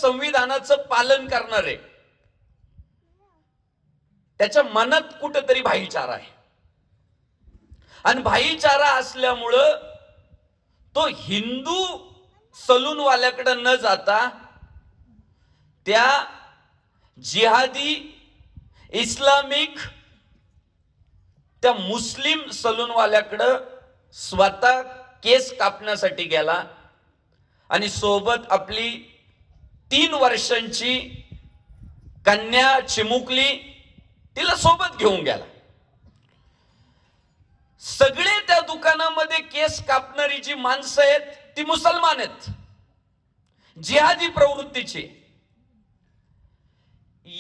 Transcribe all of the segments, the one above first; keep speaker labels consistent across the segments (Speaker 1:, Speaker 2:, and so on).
Speaker 1: संविधानाचं पालन करणार आहे, त्याच्या मनात कुठेतरी भाईचारा आहे. आणि भाईचारा असल्यामुळं तो हिंदू सलूनवाल्याकडे न जाता त्या जिहादी इस्लामिक त्या मुस्लिम सलूनवाल्याकडे स्वतः केस कापण्यासाठी गेला आणि सोबत आपली 3 वर्षांची कन्या चिमुकली तिला सोबत घेऊन गेला. सगळे त्या दुकानामध्ये केस कापणारी जी माणसं आहेत ती मुसलमान आहेत, जिहादी प्रवृत्तीची.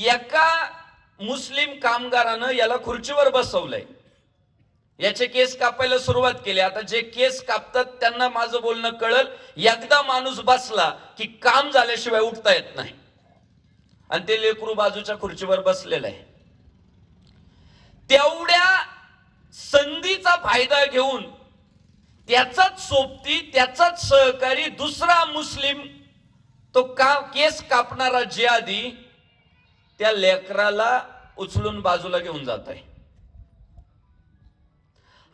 Speaker 1: एका मुस्लिम कामगारानं याला खुर्चीवर बसवलंय, याचे केस कापायला सुरुवात केली. आता जे केस कापतात त्यांना माझं बोलणं कळल, एकदा माणूस बसला की काम झाल्याशिवाय उठता येत नाही. आणि ते लेकरू बाजूच्या खुर्चीवर बसलेलं आहे. तेवढ्या संधीचा फायदा घेऊन त्याचाच सोबती, त्याचाच सहकारी दुसरा मुस्लिम तो केस कापणारा जिहादी त्या लेकराला उचलून बाजूला घेऊन जात आहे.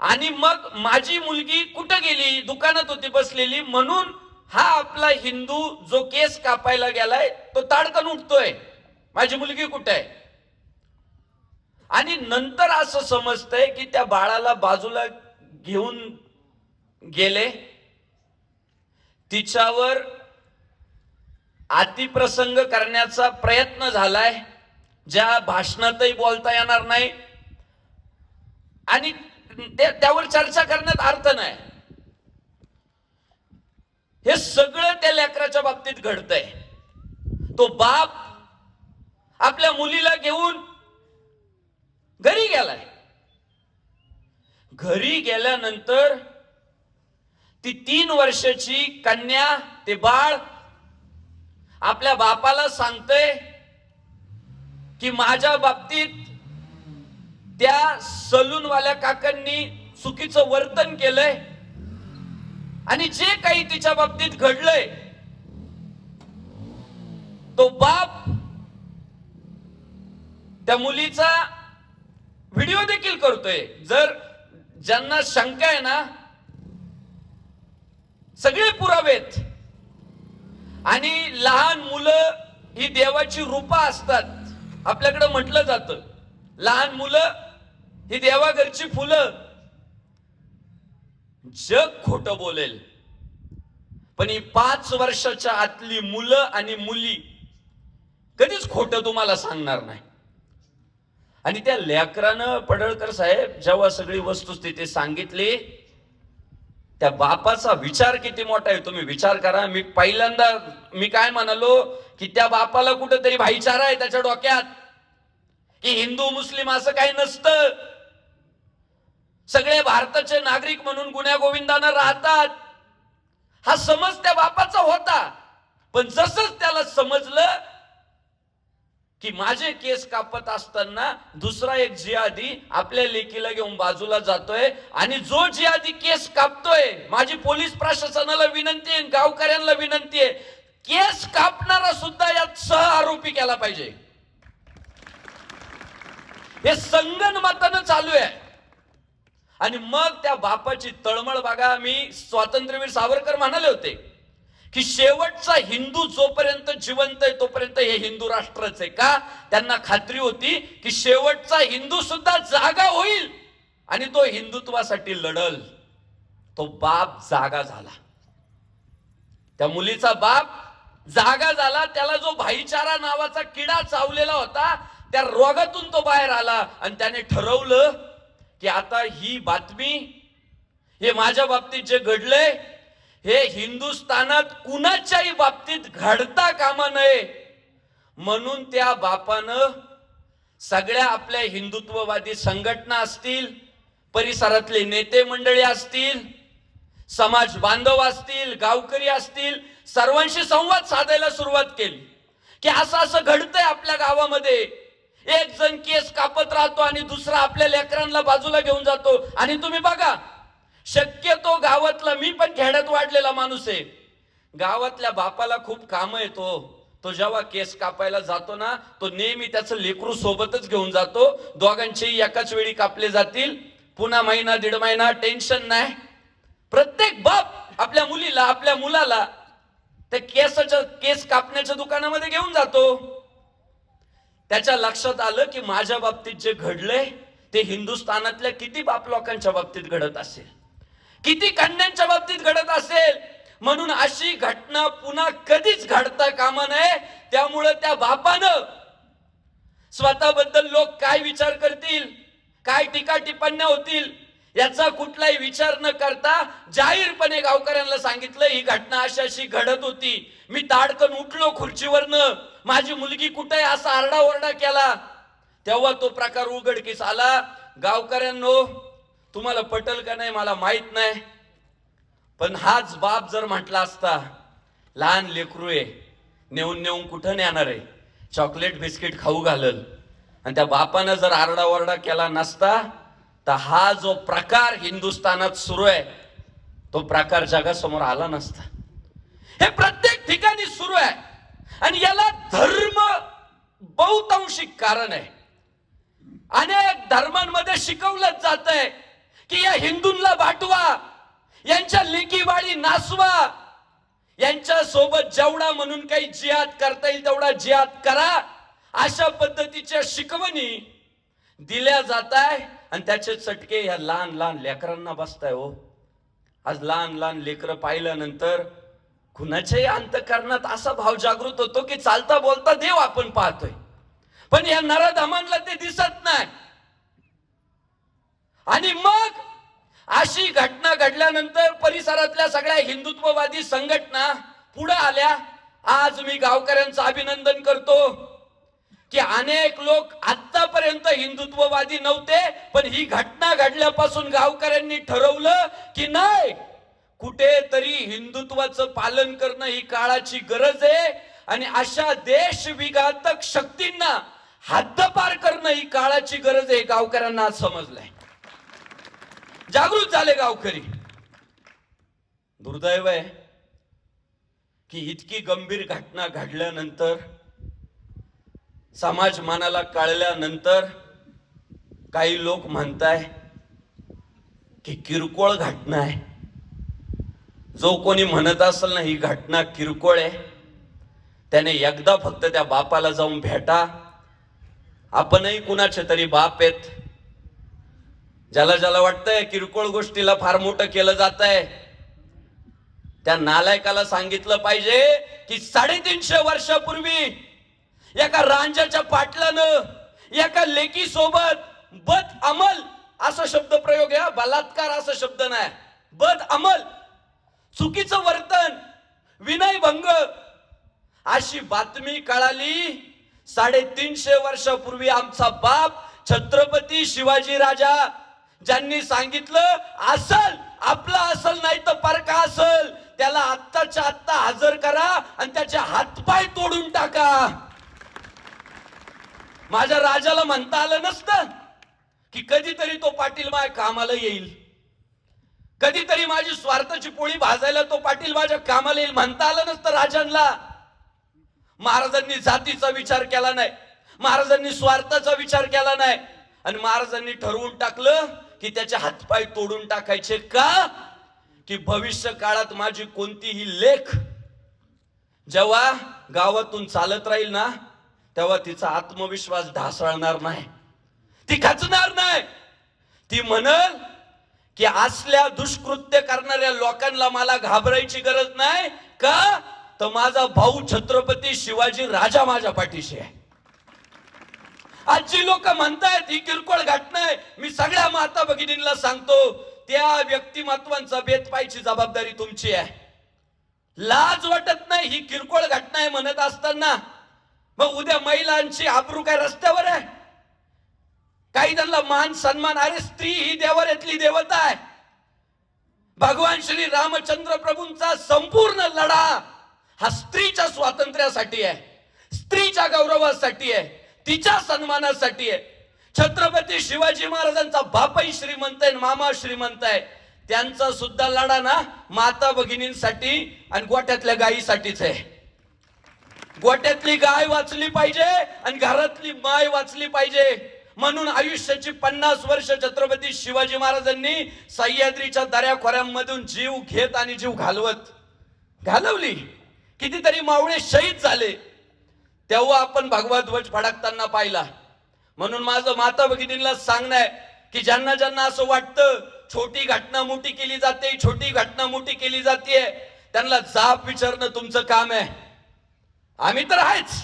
Speaker 1: आणि मग माझी मुलगी कुठं गेली, दुकानात होती बसलेली, म्हणून हा आपला हिंदू जो केस कापायला गेलाय तो ताडकन उठतोय, माझी मुलगी कुठे आहे. आणि नंतर असं समजतंय की त्या बाळाला बाजूला घेऊन गेले, तिच्यावर अतिप्रसंग करण्याचा प्रयत्न झालाय, ज्या भाषणातही बोलता येणार नाही आणि त्यावर चर्चा करण्यात अर्थ नाही. हे सगळं त्या लेकराच्या बाबतीत घडतंय. तो बाप आपल्या मुलीला घेऊन घरी गेलाय. घरी गेल्यानंतर ती 3 वर्षाची कन्या, ते बाळ आपल्या बापाला सांगतंय की माझ्या बाबतीत त्या सलूनवाल्या काकांनी चुकीचं वर्तन केलंय आणि जे काही तिच्या बाबतीत घडलंय तो बाप त्या मुलीचा व्हिडिओ देखील करतोय. जर ज्यांना शंका आहे ना, सगळे पुरावेत. आणि लहान मुलं ही देवाची रूपं असतात, आपल्याकडे म्हटलं जातं लहान मुलं ही देवाघरची फुलं. जग खोटं बोलेल, पण ही 5 वर्षाच्या आतली मुलं आणि मुली कधीच खोटं तुम्हाला सांगणार नाही. आणि त्या लेकरानं, पडळकर साहेब, जेव्हा सगळी वस्तुस्थिती सांगितली, त्या बापाचा विचार किती मोठा आहे तुम्ही विचार करा. पहिल्यांदा मी काय म्हणालो की त्या बापाला कुठेतरी भाईचारा आहे त्याच्या डोक्यात, की हिंदू मुस्लिम असं काही नसतं, सगळे भारताचे नागरिक म्हणून गुण्यागोविंदानं राहतात, हा समज त्या बापाचा होता. पण जसंच त्याला समजलं की माझे केस कापत असताना दुसरा एक जिहादी आपल्या लेकीला घेऊन बाजूला जातोय, आणि जो जिहादी केस कापतोय, माझी पोलीस प्रशासनाला विनंती आहे, गावकऱ्यांना विनंती आहे, केस कापणारा सुद्धा यात सह आरोपी केला पाहिजे. हे संगनमतानं चालू आहे. आणि मग त्या बापाची तळमळ बघा. मी स्वातंत्र्यवीर सावरकर म्हणाले होते की शेवटचा हिंदू जोपर्यंत जिवंत आहे तोपर्यंत हे हिंदू राष्ट्रच आहे. का? त्यांना खात्री होती की शेवटचा हिंदू सुद्धा जागा होईल आणि तो हिंदुत्वासाठी लढल. तो बाप जागा झाला, त्या मुलीचा बाप जागा झाला. त्याला जो भाईचारा नावाचा किडा चावलेला होता त्या रोगातून तो बाहेर आला आणि त्याने ठरवलं की आता ही बातमी, हे माझ्या बाबतीत जे घडलंय हे हिंदुस्थानात कुणाच्याही बाबतीत घडता कामा नये. म्हणून त्या बापानं सगळ्या आपल्या हिंदुत्ववादी संघटना असतील, परिसरातले नेते मंडळी असतील, समाज बांधव असतील, गावकरी असतील, सर्वांशी संवाद साधायला सुरुवात केली की असं असं घडतंय आपल्या गावामध्ये. एक जण केस कापत राहतो आणि दुसरा आपल्या लेकरांना बाजूला घेऊन जातो. आणि तुम्ही बघा, शक्यतो गावातला, मी पण खेड्यात वाढलेला माणूस आहे, गावातल्या बापाला खूप काम येतो, तो जेव्हा केस कापायला जातो ना, तो नेहमी त्याचं लेकरू सोबतच घेऊन जातो. दोघांचेही एकाच वेळी कापले जातील. पुन्हा महिना दीड महिना टेन्शन नाही. प्रत्येक बाप आपल्या मुलीला आपल्या मुलाला त्या केस कापण्याच्या दुकानामध्ये घेऊन जातो. त्याच्या लक्षात आलं की माझ्या बाबतीत जे घडलंय ते हिंदुस्थानातल्या किती बाप लोकांच्या बाबतीत घडत असेल, किती कन्यांच्या बाबतीत घडत असेल. म्हणून अशी घटना पुन्हा कधीच घडता कामा नये. त्यामुळे त्या बापानं स्वतःबद्दल लोक काय विचार करतील, काय टीका टिप्पण्या होतील याचा कुठलाही विचार न करता जाहीरपणे गावकऱ्यांना सांगितलं ही घटना अशी अशी घडत होती. मी ताडकन उठलो खुर्चीवरनं, माझी मुलगी कुठे असा आरडाओरडा केला. तेव्हा तो प्रकार उघडकीस आला. गावकऱ्यांनो, तुम्हाला पटल का नाही मला माहित नाही, पण हाच बाप जर म्हटला असता लहान लेकरू आहे, नेऊन नेऊन कुठं नेणार आहे, चॉकलेट बिस्किट खाऊ घालल, आणि त्या बापानं जर आरडाओरडा केला नसता तर हा जो प्रकार हिंदुस्थानात सुरू आहे तो प्रकार जगासमोर आला नसता. हे प्रत्येक ठिकाणी सुरू आहे आणि याला धर्म बहुतांशी कारण आहे. अनेक धर्मांमध्ये शिकवलं जात आहे की या हिंदूंना बाटवा, यांच्या लेकी बाळी नासवा, यांच्या सोबत जेवढा म्हणून काही जिहाद करता येईल तेवढा जिहाद करा, अशा पद्धतीच्या शिकवणी दिल्या जात आहे. आणि त्याचे चटके ह्या लहान लहान लेकरांना बसताय. हो, आज लहान लहान लेकरं पाहिल्यानंतर कुणाच्याही अंतःकरणात असा भाव जागृत होतो की चालता बोलता देव आपण पाहतोय, पण या नराधमांना ते दिसत नाही. आणि मग अशी घटना घडल्यानंतर परिसरातल्या सगळ्या हिंदुत्ववादी संघटना पुढे आल्या. आज मी गावकऱ्यांचं अभिनंदन करतो की अनेक लोक आतापर्यंत हिंदुत्ववादी नव्हते, पण ही घटना घडल्यापासून गावकऱ्यांनी ठरवलं की नाही, कुठेतरी हिंदुत्वाचं पालन करणं ही काळाची गरज आहे. आणि अशा देशविघातक शक्तींना हद्दपार करणं ही काळाची गरज आहे. गावकऱ्यांना आज समजलंय, जागृत झाले गावकरी. दुर्दैव आहे की इतकी गंभीर घटना घडल्यानंतर, समाज मनाला कळल्यानंतर काही लोक म्हणताय की किरकोळ घटना आहे. जो कोणी म्हणत असेल ना ही घटना किरकोळ आहे, त्याने एकदा फक्त त्या बापाला जाऊन भेटा. आपणही कुणाचे तरी बाप आहेत. ज्याला ज्याला वाटतंय किरकोळ गोष्टीला फार मोठं केलं जात आहे, त्या नालायकाला सांगितलं पाहिजे की 350 वर्षापूर्वी एका रांजाच्या पाटलानं एका लेकी सोबत बद अमल असा शब्द प्रयोग आहे, बलात्कार असा शब्द नाही, बद अमल, चुकीचं वर्तन, विनयभंग अशी बातमी कळाली. 350 वर्षापूर्वी आमचा बाप छत्रपती शिवाजी राजा ज्यांनी सांगितलं असल आपला असल नाही तर परका असल, त्याला आत्ताच्या आत्ता हजर करा आणि त्याचे हातपाय तोडून टाका. माझ्या राजाला म्हणता आलं नसतं की कधीतरी तो पाटील माझ्या कामाला येईल, कधीतरी माझी स्वार्थाची पोळी भाजायला तो पाटील माझ्या कामाला येईल, म्हणता आलं नसतं राजांना. महाराजांनी जातीचा विचार केला नाही, महाराजांनी स्वार्थाचा विचार केला नाही, आणि महाराजांनी ठरवून टाकलं की त्याचे हातपाय तोडून टाकायचे. का? की भविष्य काळात माझी कोणतीही लेख जेव्हा गावातून चालत राहील ना, तेव्हा तिचा आत्मविश्वास ढासळणार नाही, ती खचणार नाही. ती म्हणल की असल्या दुष्कृत्य करणाऱ्या लोकांना मला घाबरायची गरज नाही. का? तर माझा भाऊ छत्रपती शिवाजी राजा माझ्या पाठीशी आहे. आज जी लोक म्हणतायत ही किरकोळ घटना आहे, मी सगळ्या माता भगिनींना सांगतो त्या व्यक्तिमत्वांचा भेद पाहायची जबाबदारी तुमची आहे. लाज वाटत नाही ही किरकोळ घटना आहे म्हणत असताना? मग उद्या महिलांची आबरू काय रस्त्यावर आहे? काही त्यांना मान सन्मान, अरे स्त्री ही देवाऱ्यातली देवता आहे. भगवान श्री रामचंद्र प्रभूंचा संपूर्ण लढा हा स्त्रीच्या स्वातंत्र्यासाठी आहे, स्त्रीच्या गौरवासाठी आहे, तिच्या सन्मानासाठी आहे. छत्रपती शिवाजी महाराजांचा बापही श्रीमंत आहे, मामा श्रीमंत आहे, त्यांचा सुद्धा लढा ना माता भगिनींसाठी आणि गोठ्यातल्या गायीसाठीच आहे. गोट्यातली गाय वाचली पाहिजे आणि घरातली माय वाचली पाहिजे. म्हणून आयुष्याची 50 वर्ष छत्रपती शिवाजी महाराजांनी सह्याद्रीच्या दऱ्याखोऱ्यांमधून जीव घेत आणि जीव घालवली. कितीतरी मावळे शहीद झाले. तेव्हा आपण भगवा ध्वज फडकताना पाहिला. म्हणून माझं माता भगिनींना सांगणं आहे की ज्यांना ज्यांना असं वाटतं छोटी घटना मोठी केली जाते, छोटी घटना मोठी केली जाते, त्यांना जाब विचारणं तुमचं काम आहे. आम्ही तर आहेच.